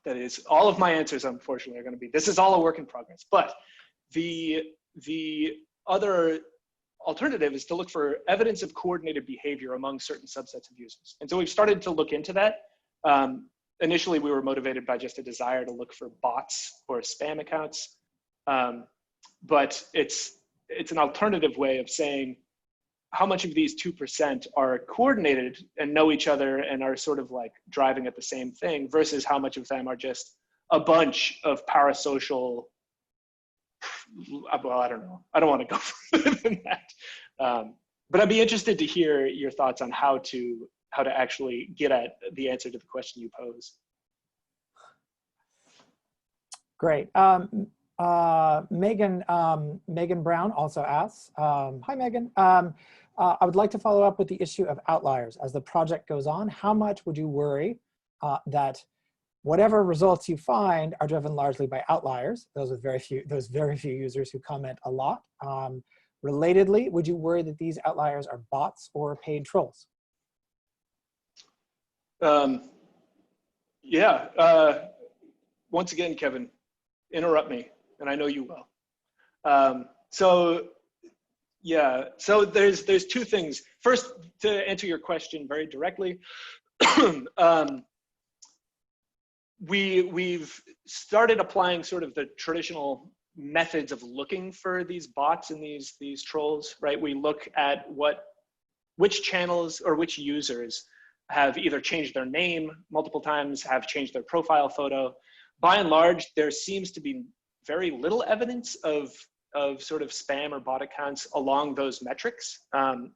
that is, all of my answers unfortunately are going to be, this is all a work in progress, but the other alternative is to look for evidence of coordinated behavior among certain subsets of users. And so we've started to look into that. Initially, we were motivated by just a desire to look for bots or spam accounts. But it's an alternative way of saying how much of these 2% are coordinated and know each other and are sort of like driving at the same thing versus how much of them are just a bunch of parasocial, well, I don't know. I don't want to go further than that. But I'd be interested to hear your thoughts on how to actually get at the answer to the question you pose. Great. Megan Brown also asks, hi, Megan. I would like to follow up with the issue of outliers. As the project goes on, how much would you worry that whatever results you find are driven largely by outliers, those very few users who comment a lot? Relatedly, would you worry that these outliers are bots or paid trolls? Yeah. Once again, Kevin, interrupt me, and I know you will. So there's two things. First, to answer your question very directly, we've started applying sort of the traditional methods of looking for these bots and these trolls, right? We look at which channels or which users have either changed their name multiple times, have changed their profile photo. By and large, there seems to be very little evidence of sort of spam or bot accounts along those metrics.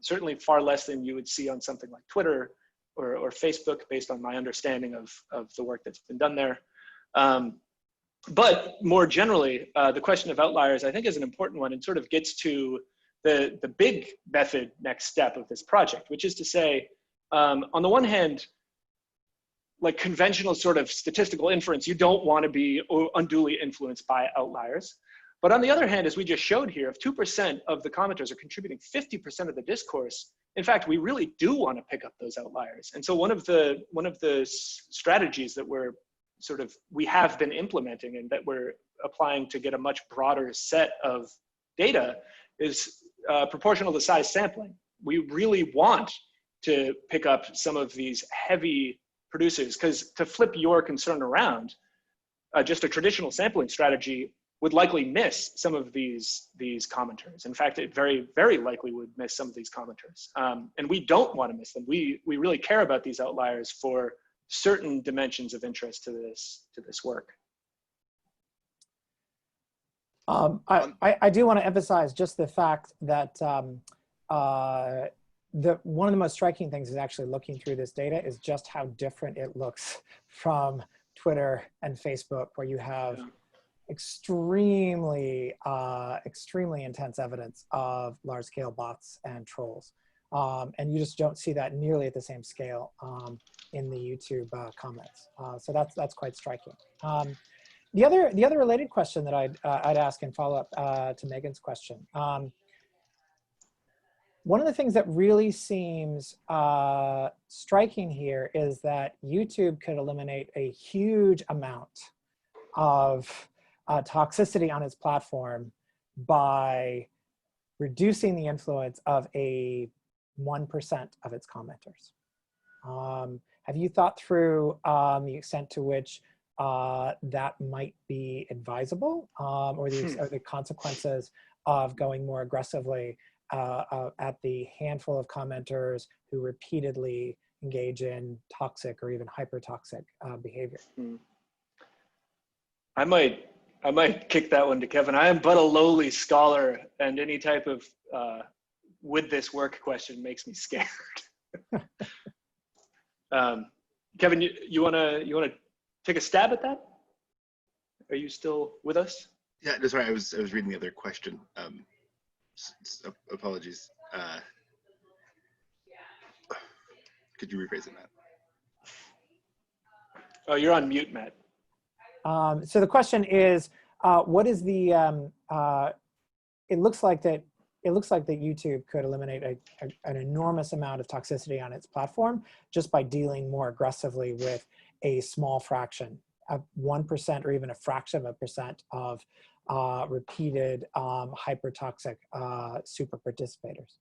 Certainly far less than you would see on something like Twitter or Facebook, based on my understanding of the work that's been done there. But more generally, the question of outliers, I think, is an important one and sort of gets to the big method next step of this project, which is to say, on the one hand, like conventional sort of statistical inference, you don't want to be unduly influenced by outliers. But on the other hand, as we just showed here, if 2% of the commenters are contributing 50% of the discourse, in fact, we really do want to pick up those outliers. And so one of the strategies that we have been implementing and that we're applying to get a much broader set of data is proportional to size sampling. We really want to pick up some of these heavy producers, because to flip your concern around, just a traditional sampling strategy would likely miss some of these commenters. In fact, it very, very likely would miss some of these commenters. And we don't want to miss them. We really care about these outliers for certain dimensions of interest to this work. I do want to emphasize just the fact that one of the most striking things is actually looking through this data is just how different it looks from Twitter and Facebook, where you have extremely intense evidence of large-scale bots and trolls. And you just don't see that nearly at the same scale in the YouTube comments. So that's quite striking. The other related question that I'd ask in follow-up to Megan's question. One of the things that really seems striking here is that YouTube could eliminate a huge amount of toxicity on its platform by reducing the influence of a 1% of its commenters. Have you thought through the extent to which that might be advisable, or the consequences of going more aggressively at the handful of commenters who repeatedly engage in toxic or even hyper-toxic behavior? I might kick that one to Kevin. I am but a lowly scholar, and any type of would this work question makes me scared. Kevin, you wanna take a stab at that? Are you still with us? Yeah, that's right. I was reading the other question. Apologies. Could you rephrase it, Matt? Oh, you're on mute, Matt. So the question is, what is the? It looks like that YouTube could eliminate an enormous amount of toxicity on its platform just by dealing more aggressively with a small fraction, of 1% or even a fraction of a percent of repeated hypertoxic super participators.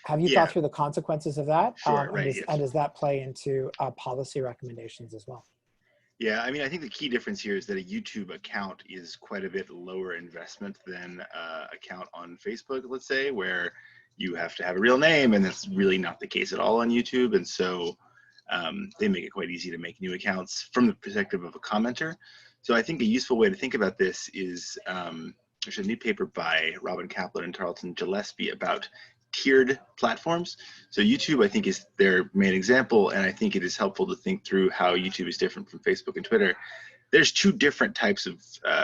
Have you thought through the consequences of that? Sure, right, and does that play into policy recommendations as well? Yeah, I mean, I think the key difference here is that a YouTube account is quite a bit lower investment than an account on Facebook, let's say, where you have to have a real name, and that's really not the case at all on YouTube. And so they make it quite easy to make new accounts from the perspective of a commenter. So I think a useful way to think about this is there's a new paper by Robin Kaplan and Tarleton Gillespie about tiered platforms. So YouTube, I think, is their main example, and I think it is helpful to think through how YouTube is different from Facebook and Twitter. There's two different types of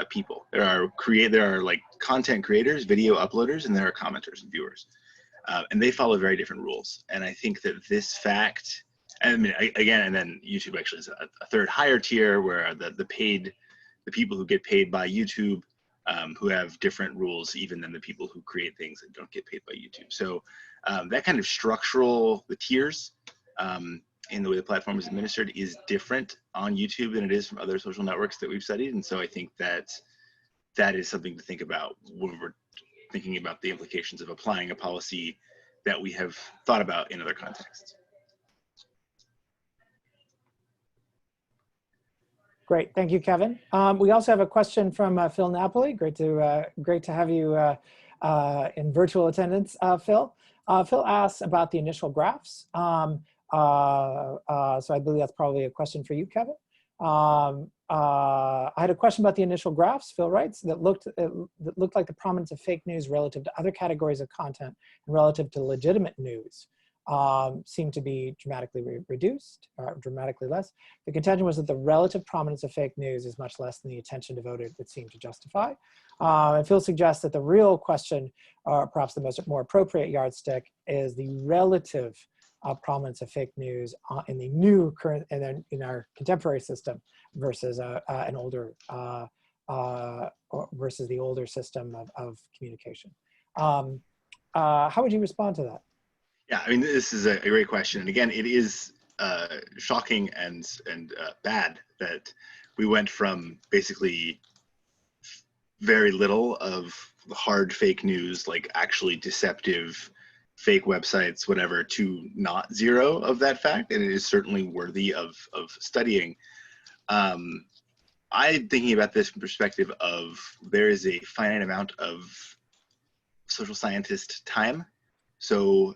people. There are like content creators, video uploaders, and there are commenters and viewers, and they follow very different rules. And I think that this fact, I mean, again, and then YouTube actually is a third higher tier where the people who get paid by YouTube who have different rules even than the people who create things that don't get paid by YouTube. So that kind of the tiers in the way the platform is administered is different on YouTube than it is from other social networks that we've studied. And so I think that is something to think about when we're thinking about the implications of applying a policy that we have thought about in other contexts. Great, thank you, Kevin. We also have a question from Phil Napoli. Great to have you in virtual attendance, Phil. Phil asks about the initial graphs. So I believe that's probably a question for you, Kevin. I had a question about the initial graphs, Phil writes, that looked like the prominence of fake news relative to other categories of content and relative to legitimate news seemed to be dramatically reduced, or dramatically less. The contention was that the relative prominence of fake news is much less than the attention devoted would seem to justify. And Phil suggests that the real question, or perhaps the more appropriate yardstick, is the relative prominence of fake news in the new current and then in our contemporary system versus an older versus the older system of communication. How would you respond to that? Yeah, I mean, this is a great question, and again, it is shocking and bad that we went from basically very little of hard fake news, like actually deceptive fake websites, whatever, to not zero of that fact, and it is certainly worthy of studying. I'm thinking about this from the perspective of there is a finite amount of social scientist time. So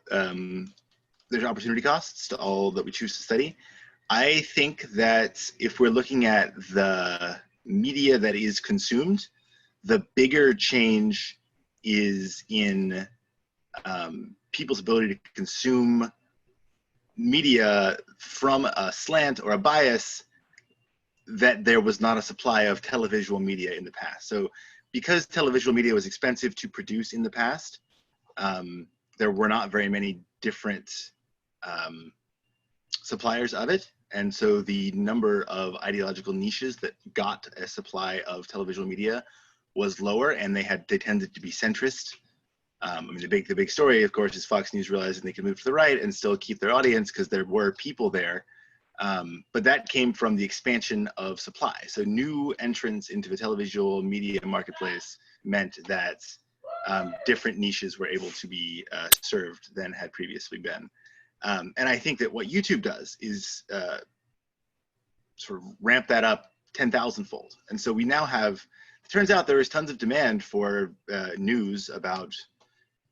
there's opportunity costs to all that we choose to study. I think that if we're looking at the media that is consumed, the bigger change is in people's ability to consume media from a slant or a bias that there was not a supply of televisual media in the past. So because televisual media was expensive to produce in the past, there were not very many different suppliers of it. And so the number of ideological niches that got a supply of televisual media was lower, and they tended to be centrist. I mean, the big story, of course, is Fox News realizing they could move to the right and still keep their audience because there were people there. But that came from the expansion of supply. So new entrants into the televisual media marketplace meant that different niches were able to be served than had previously been. And I think that what YouTube does is sort of ramp that up 10,000-fold. And so we now have, it turns out there is tons of demand for news about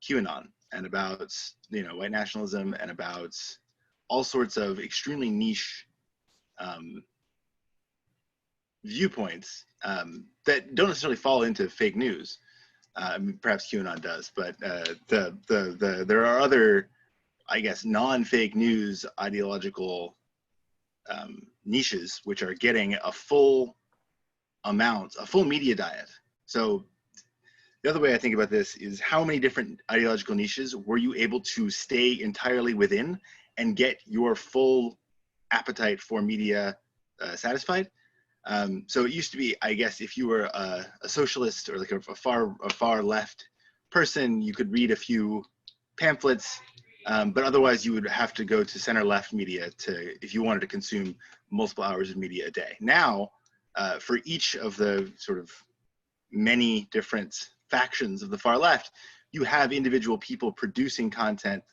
QAnon and about, you know, white nationalism and about all sorts of extremely niche viewpoints that don't necessarily fall into fake news. I mean, perhaps QAnon does, but there are other, I guess, non-fake news ideological niches which are getting a full media diet. So the other way I think about this is how many different ideological niches were you able to stay entirely within and get your full appetite for media satisfied? So it used to be, I guess, if you were a socialist or like a far left person, you could read a few pamphlets, but otherwise you would have to go to center left media if you wanted to consume multiple hours of media a day. Now, for each of the sort of many different factions of the far left, you have individual people producing content,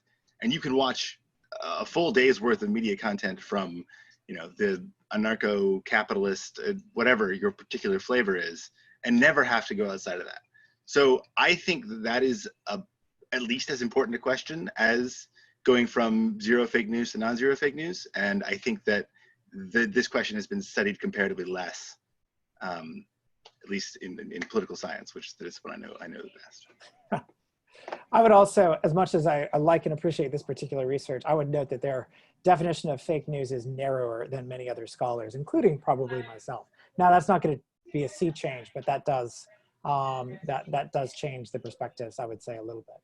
and you can watch a full day's worth of media content from, you know, the anarcho-capitalist, whatever your particular flavor is, and never have to go outside of that. So I think that is at least as important a question as going from zero fake news to non-zero fake news. And I think that this question has been studied comparatively less, at least in political science, which is the discipline I know the best. I would also, as much as I like and appreciate this particular research, I would note that their definition of fake news is narrower than many other scholars, including probably myself. Now, that's not going to be a sea change, but that does that does change the perspectives, I would say, a little bit.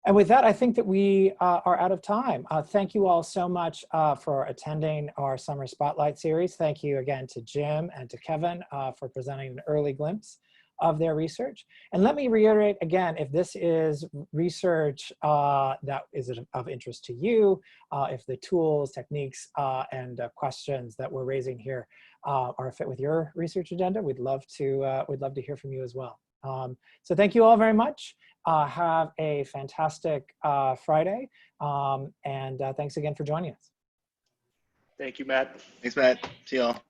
And with that, I think that we are out of time. Thank you all so much for attending our Summer Spotlight Series. Thank you again to Jim and to Kevin for presenting an early glimpse of their research. And let me reiterate again, if this is research that is of interest to you, if the tools, techniques, and questions that we're raising here are a fit with your research agenda, we'd love to hear from you as well. So thank you all very much. Have a fantastic Friday, and thanks again for joining us. Thank you, Matt. Thanks, Matt. See y'all.